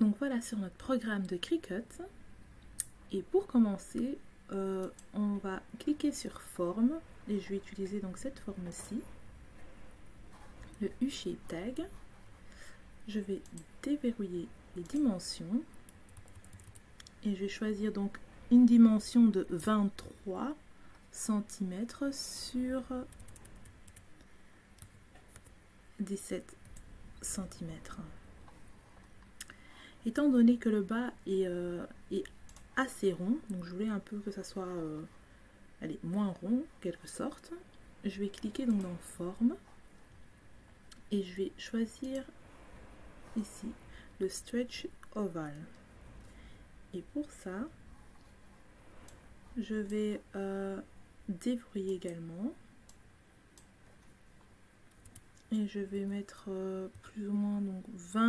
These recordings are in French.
Donc voilà sur notre programme de Cricut. Et pour commencer, on va cliquer sur forme et je vais utiliser donc cette forme-ci, le U-Shape Tag. Je vais déverrouiller les dimensions et je vais choisir donc une dimension de 23 cm sur 17 cm. Étant donné que le bas est assez rond, donc je voulais un peu que ça soit allez, moins rond en quelque sorte, je vais cliquer donc dans forme et je vais choisir ici le stretch oval. Et pour ça, je vais déverrouiller également et je vais mettre plus ou moins donc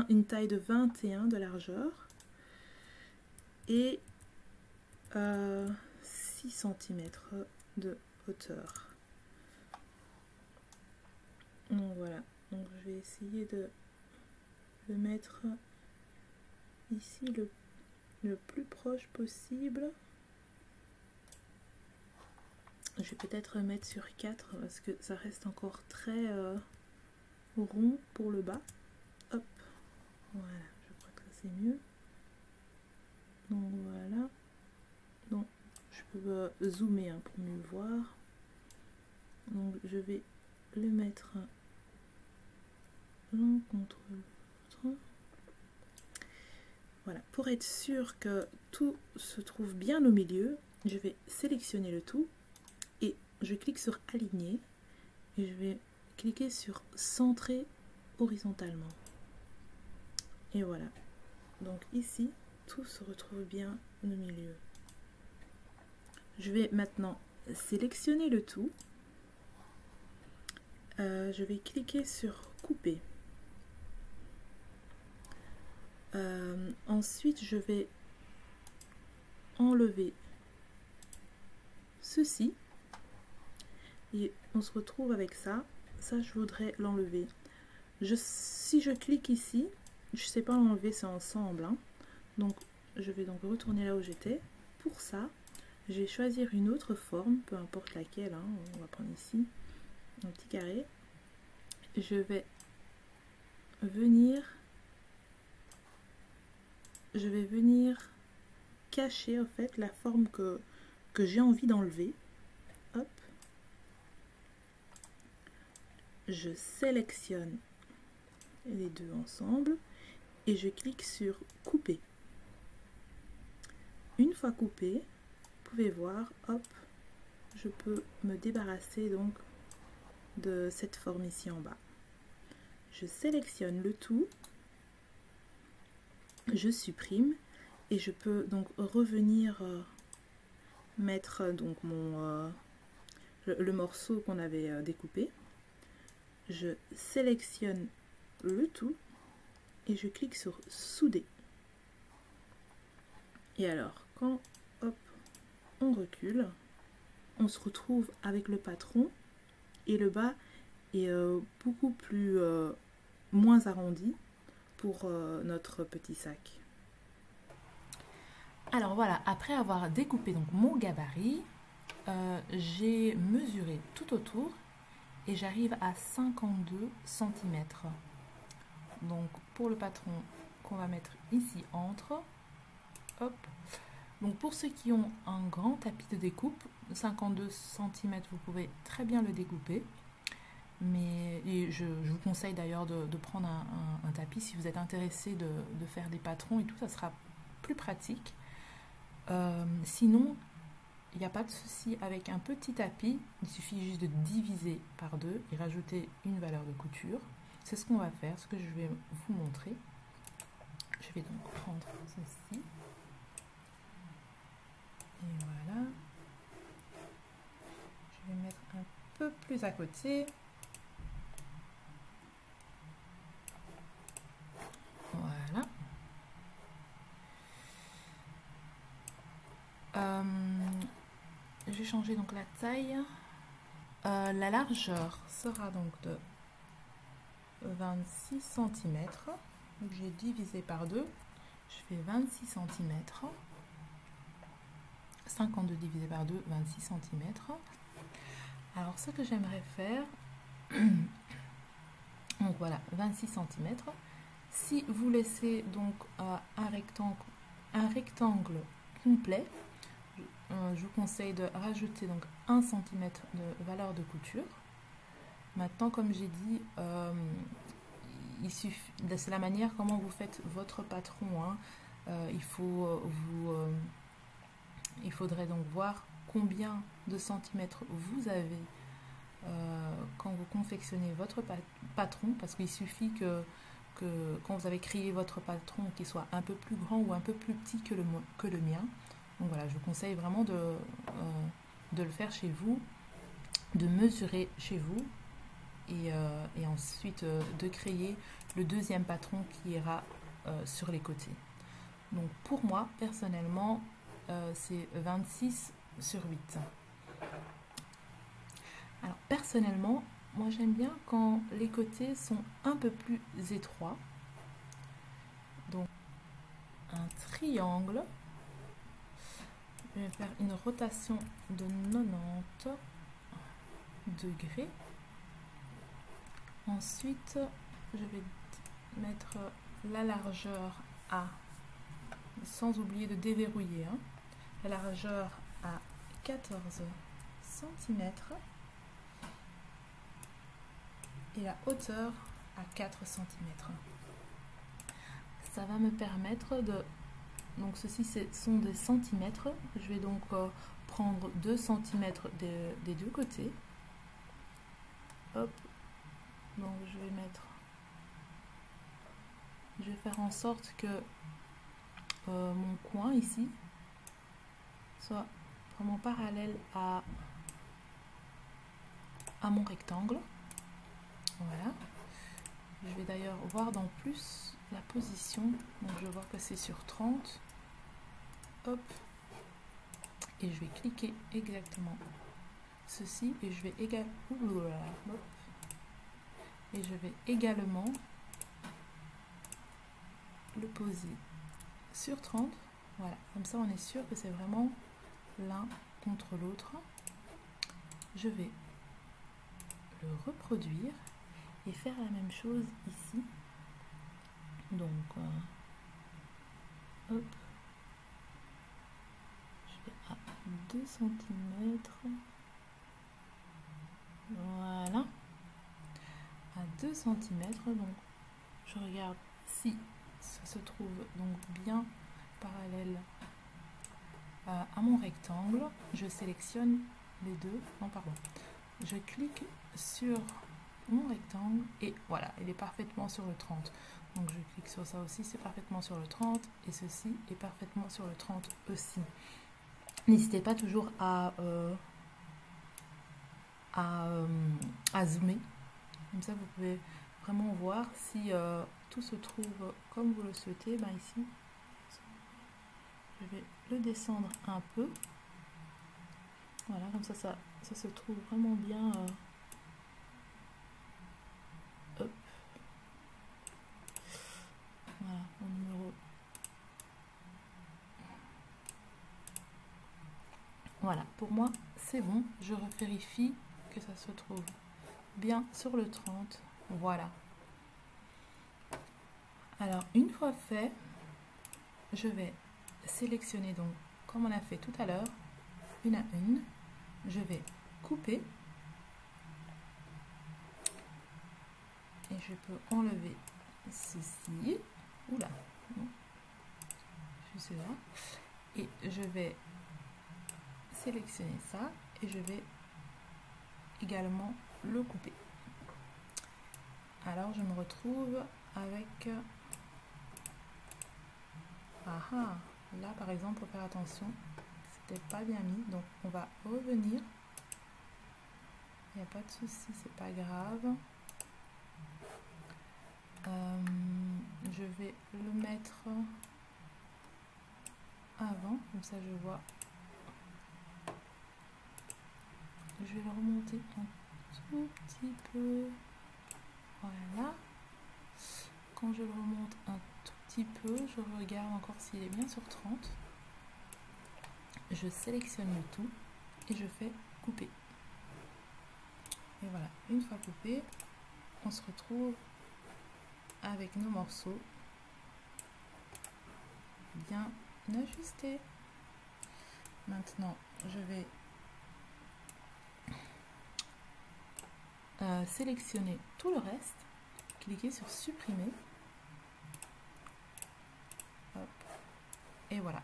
une taille de 21 de largeur et 6 cm de hauteur. Donc voilà, donc je vais essayer de le mettre ici le plus proche possible. Je vais peut-être mettre sur 4 parce que ça reste encore très rond pour le bas. Hop, voilà, je crois que ça c'est mieux. Donc voilà, donc je peux zoomer hein, pour mieux voir. Donc je vais le mettre l'un contre l'autre. Voilà, pour être sûr que tout se trouve bien au milieu, je vais sélectionner le tout et je clique sur aligner et je vais cliquer sur centrer horizontalement. Et voilà, donc ici tout se retrouve bien au milieu. Je vais maintenant sélectionner le tout. Je vais cliquer sur couper. Ensuite, je vais enlever ceci et on se retrouve avec ça. Ça, je voudrais l'enlever. Si je clique ici, je ne sais pas l'enlever, c'est ensemble. Hein. Donc, je vais donc retourner là où j'étais. Pour ça, je vais choisir une autre forme, peu importe laquelle. Hein. On va prendre ici un petit carré. Je vais venir cacher en fait la forme que j'ai envie d'enlever. Hop, je sélectionne les deux ensemble et je clique sur couper. Une fois coupé, vous pouvez voir, hop, je peux me débarrasser donc de cette forme ici en bas. Je sélectionne le tout, je supprime et je peux donc revenir mettre donc le morceau qu'on avait découpé. Je sélectionne le tout et je clique sur souder. Et alors quand hop, on recule, on se retrouve avec le patron et le bas est beaucoup plus moins arrondi pour notre petit sac. Alors voilà, après avoir découpé donc mon gabarit, j'ai mesuré tout autour et j'arrive à 52 cm. Donc pour le patron qu'on va mettre ici entre, hop. Donc pour ceux qui ont un grand tapis de découpe, 52 cm, vous pouvez très bien le découper. Mais je vous conseille d'ailleurs de prendre un tapis si vous êtes intéressé de faire des patrons et tout, ça sera plus pratique. Sinon, il n'y a pas de souci avec un petit tapis, il suffit juste de diviser par deux et rajouter une valeur de couture. C'est ce qu'on va faire, ce que je vais vous montrer. Je vais donc prendre ceci. Et voilà. Je vais mettre un peu plus à côté. Voilà. Je vais changer donc la taille. La largeur sera donc de 26 cm. Donc j'ai divisé par deux. je fais 26 cm. 52 divisé par 2, 26 cm. Alors ce que j'aimerais faire, donc voilà, 26 cm. Si vous laissez donc un rectangle complet, je vous conseille de rajouter donc 1 cm de valeur de couture. Maintenant, comme j'ai dit, c'est la manière comment vous faites votre patron. Hein. Il faudrait donc voir combien de centimètres vous avez quand vous confectionnez votre patron, parce qu'il suffit que quand vous avez créé votre patron qu'il soit un peu plus grand ou un peu plus petit que le mien. Donc voilà, je vous conseille vraiment de le faire chez vous, de mesurer chez vous et ensuite de créer le deuxième patron qui ira sur les côtés. Donc pour moi, personnellement, c'est 26 sur 8. Alors personnellement, moi j'aime bien quand les côtés sont un peu plus étroits. Donc un triangle. Je vais faire une rotation de 90 degrés. Ensuite, je vais mettre la largeur à, sans oublier de déverrouiller, hein, la largeur à 14 cm et la hauteur à 4 cm. Ça va me permettre de... Donc ceci sont des centimètres. Je vais donc prendre 2 cm des deux côtés. Hop. Donc je vais faire en sorte que mon coin ici soit vraiment parallèle à mon rectangle. Voilà. Je vais d'ailleurs voir dans plus la position. Donc je vois que c'est sur 30. Hop. Et je vais cliquer exactement ceci et je vais également le poser sur 30. Voilà, comme ça on est sûr que c'est vraiment l'un contre l'autre. Je vais le reproduire et faire la même chose ici. Donc hop, je vais à 2 cm. Voilà, à 2 cm. Donc je regarde si ça se trouve donc bien parallèle à mon rectangle. Je sélectionne les deux. Non, pardon. Je clique sur mon rectangle et voilà, il est parfaitement sur le 30. Donc je clique sur ça aussi, c'est parfaitement sur le 30 et ceci est parfaitement sur le 30 aussi. N'hésitez pas toujours à zoomer. Comme ça, vous pouvez vraiment voir si tout se trouve comme vous le souhaitez. Ben ici, je vais le descendre un peu. Voilà, comme ça, ça se trouve vraiment bien. Hop. Voilà, mon numéro. Voilà, pour moi, c'est bon. Je vérifie que ça se trouve bien sur le 30. Voilà. Alors, une fois fait, je vais sélectionner, donc, comme on a fait tout à l'heure, une à une. Je vais couper. Et je peux enlever ceci. Oula, non. Je suis là. Et je vais sélectionner ça. Et je vais également le couper. Alors, je me retrouve avec... Ah, là, par exemple, faut faire attention. C'était pas bien mis. Donc, on va revenir. Il n'y a pas de souci, c'est pas grave. Je vais le mettre avant, comme ça je vois. Je vais le remonter un tout petit peu. Voilà. Quand je le remonte un tout petit peu, je regarde encore s'il est bien sur 30. Je sélectionne le tout et je fais couper. Et voilà, une fois coupé, on se retrouve avec nos morceaux bien ajustés. Maintenant, je vais sélectionner tout le reste, cliquer sur supprimer. Hop. Et voilà.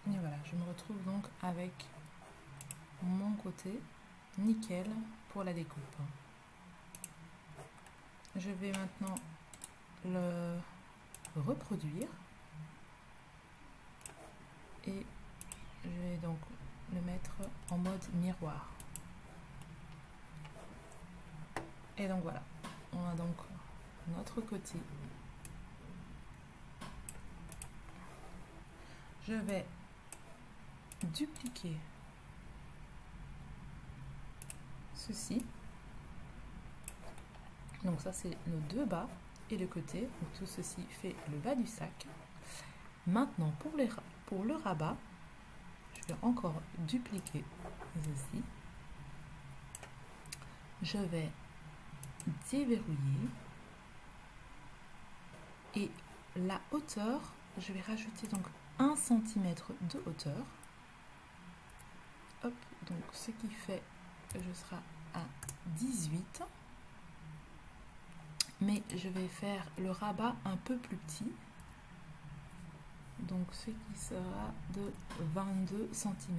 Et voilà, je me retrouve donc avec mon côté nickel pour la découpe. Je vais maintenant le reproduire et je vais donc le mettre en mode miroir. Et donc voilà, on a donc notre côté. Je vais dupliquer ceci. Donc ça c'est nos deux bas et le côté. Donc tout ceci fait le bas du sac. Maintenant pour le rabat, je vais encore dupliquer ceci. Je vais déverrouiller et la hauteur, je vais rajouter donc 1 cm de hauteur. Hop, donc ce qui fait que je serai à 18. Mais je vais faire le rabat un peu plus petit. Donc ce qui sera de 22 cm.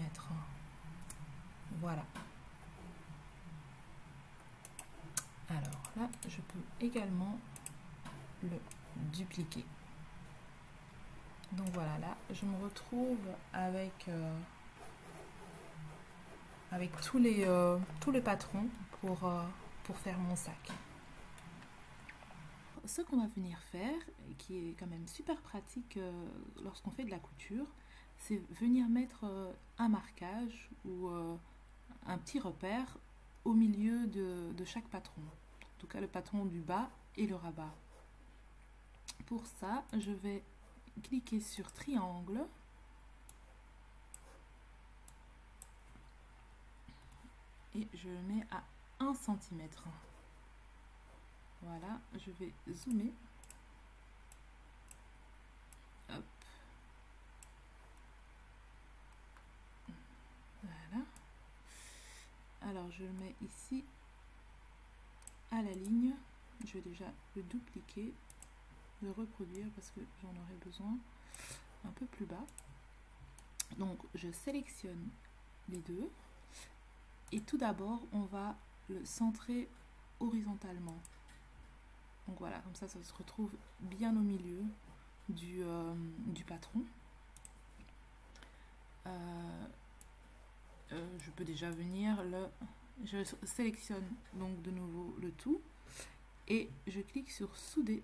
Voilà. Alors là, je peux également le dupliquer. Donc voilà, là, je me retrouve avec tous les patrons pour faire mon sac. Ce qu'on va venir faire, qui est quand même super pratique lorsqu'on fait de la couture, c'est venir mettre un marquage ou un petit repère au milieu de chaque patron. En tout cas, le patron du bas et le rabat. Pour ça, je vais cliquer sur triangle. Et je le mets à 1 cm. Voilà, je vais zoomer. Hop. Voilà. Alors je le mets ici à la ligne. Je vais déjà le dupliquer, le reproduire parce que j'en aurai besoin un peu plus bas. Donc je sélectionne les deux. Et tout d'abord, on va le centrer horizontalement. Donc voilà, comme ça se retrouve bien au milieu du patron. Je peux déjà venir je sélectionne donc de nouveau le tout et je clique sur souder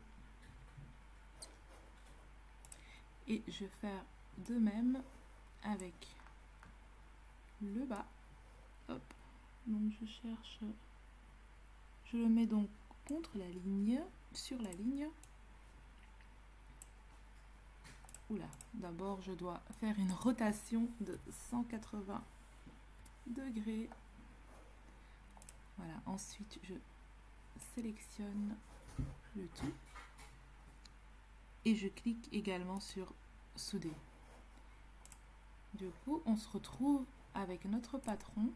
et je vais faire de même avec le bas. Hop, donc je le mets donc contre la ligne, sur la ligne. Oula, d'abord je dois faire une rotation de 180 degrés. Voilà, ensuite je sélectionne le tout et je clique également sur souder. Du coup, on se retrouve avec notre patron.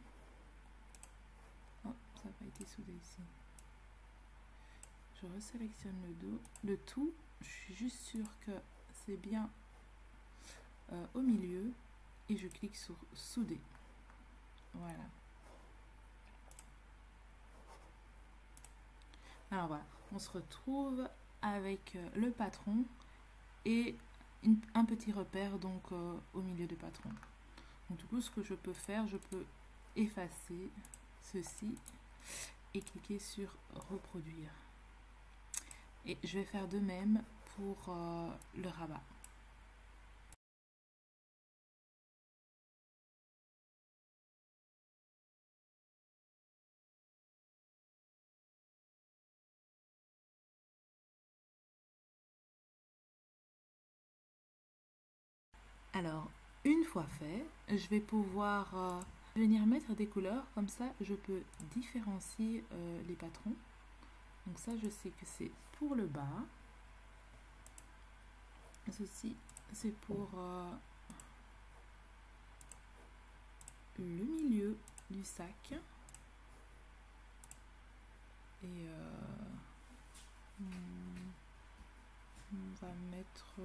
Oh, ça n'a pas été soudé ici. Je resélectionne le tout. Je suis juste sûre que c'est bien au milieu et je clique sur souder. Voilà. Alors voilà, on se retrouve avec le patron et un petit repère donc au milieu du patron. Donc du coup, ce que je peux faire, je peux effacer ceci et cliquer sur reproduire. Et je vais faire de même pour le rabat. Alors, une fois fait, je vais pouvoir venir mettre des couleurs. Comme ça, je peux différencier les patrons. Donc ça, je sais que c'est pour le bas. Ceci, c'est pour le milieu du sac. Et on va mettre...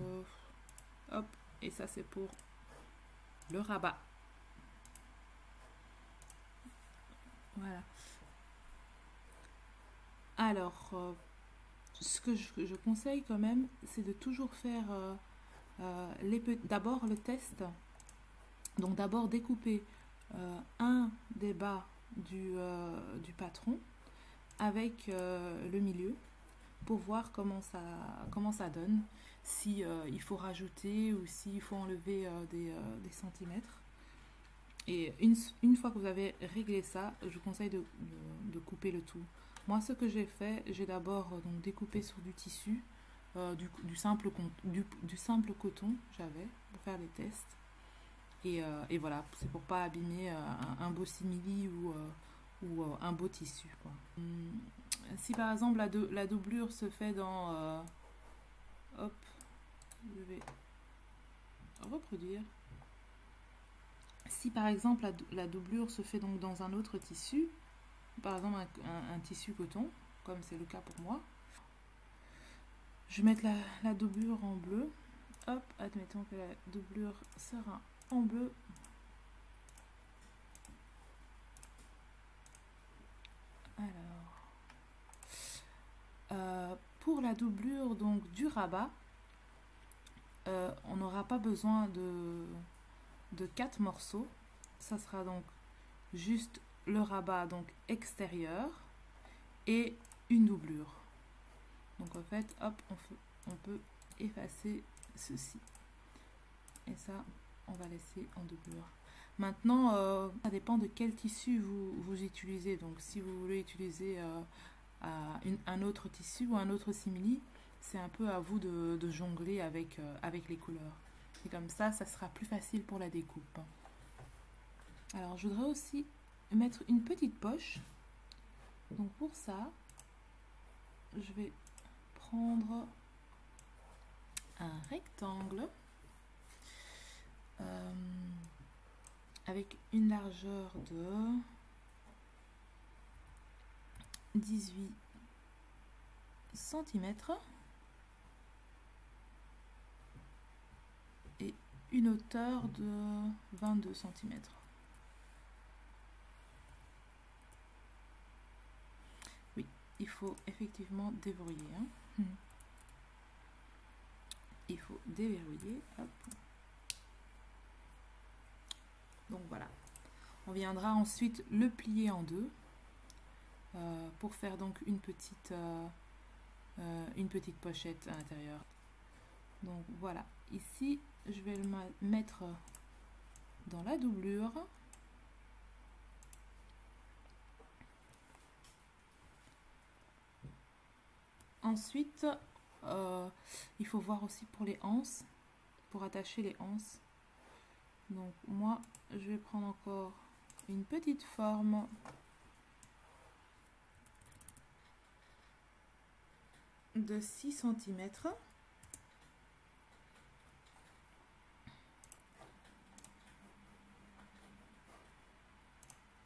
hop, et ça c'est pour le rabat. Voilà. Alors, ce que je conseille quand même, c'est de toujours faire d'abord le test. Donc d'abord découper un des bas du patron avec le milieu pour voir comment ça donne, si il faut rajouter ou s'il faut enlever des centimètres. Et une fois que vous avez réglé ça, je vous conseille de couper le tout. Moi, ce que j'ai fait, j'ai d'abord donc découpé sur du tissu, du simple coton, j'avais, pour faire les tests. Et voilà, c'est pour pas abîmer un beau simili ou un beau tissu, quoi. Si par exemple la doublure se fait dans... hop, je vais reproduire. Si par exemple la doublure se fait donc dans un autre tissu, par exemple un tissu coton, comme c'est le cas pour moi, je vais mettre la doublure en bleu. Hop, admettons que la doublure sera en bleu. Alors, pour la doublure donc du rabat, on n'aura pas besoin de 4 morceaux. Ça sera donc juste le rabat donc extérieur et une doublure. Donc en fait, hop, on peut effacer ceci. Et ça, on va laisser en doublure. Maintenant, ça dépend de quel tissu vous utilisez. Donc si vous voulez utiliser un autre tissu ou un autre simili, c'est un peu à vous de jongler avec les couleurs. Et comme ça sera plus facile pour la découpe. Alors, je voudrais aussi mettre une petite poche. Donc pour ça, je vais prendre un rectangle avec une largeur de 18 cm et une hauteur de 22 cm. Oui, il faut effectivement déverrouiller. Hein. Il faut déverrouiller. Hop. Donc voilà. On viendra ensuite le plier en deux pour faire donc une petite pochette à l'intérieur. Donc voilà. Ici, je vais le mettre dans la doublure. Ensuite, il faut voir aussi pour les anses, pour attacher les anses. Donc moi, je vais prendre encore une petite forme de 6 cm.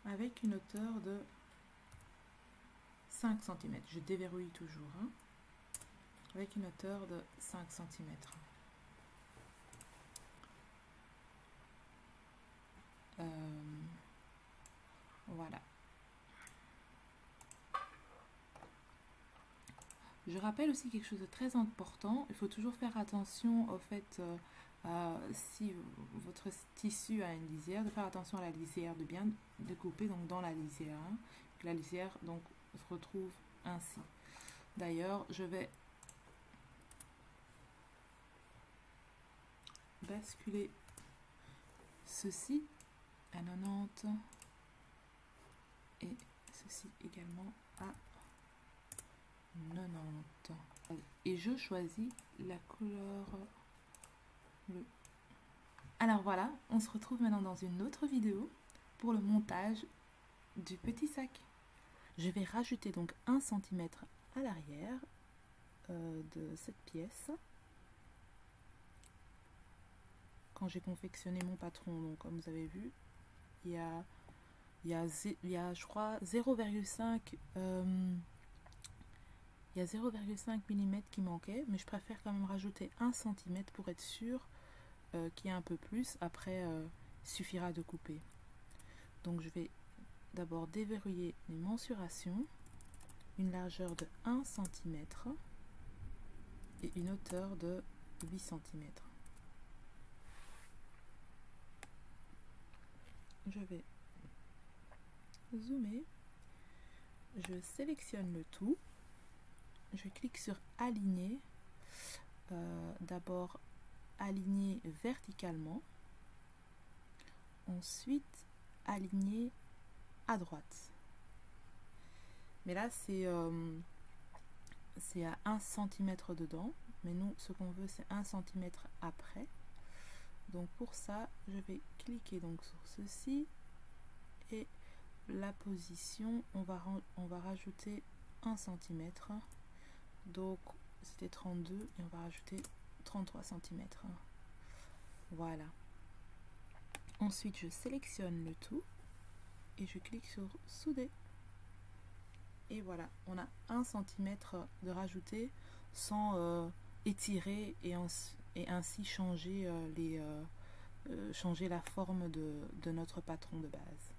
Avec une hauteur de 5 cm. Je déverrouille toujours. Hein, avec une hauteur de 5 cm. Voilà. Je rappelle aussi quelque chose de très important. Il faut toujours faire attention au fait, si votre tissu a une lisière, de faire attention à la lisière, de bien découper donc dans la lisière. Hein, que la lisière donc se retrouve ainsi. D'ailleurs, je vais basculer ceci à 90 et ceci également à 90. Et je choisis la couleur bleue. Alors voilà, on se retrouve maintenant dans une autre vidéo pour le montage du petit sac. Je vais rajouter donc 1 cm à l'arrière de cette pièce. Quand j'ai confectionné mon patron, donc comme vous avez vu, il y a je crois 0,5 il y a 0,5 mm qui manquait, mais je préfère quand même rajouter 1 cm pour être sûr qu'il y a un peu plus. Après, il suffira de couper. Donc je vais d'abord déverrouiller les mensurations. Une largeur de 1 cm et une hauteur de 8 cm. Je vais zoomer. Je sélectionne le tout. Je clique sur aligner. D'abord aligner verticalement. Ensuite aligner à droite. Mais là c'est à 1 cm dedans. Mais nous ce qu'on veut c'est 1 cm après. Donc pour ça je vais cliquer donc sur ceci et la position on va rajouter 1 cm. Donc c'était 32 et on va rajouter 33 cm. Voilà. Ensuite je sélectionne le tout et je clique sur souder. Et voilà, on a 1 cm de rajouter sans étirer et ainsi changer, changer la forme de notre patron de base.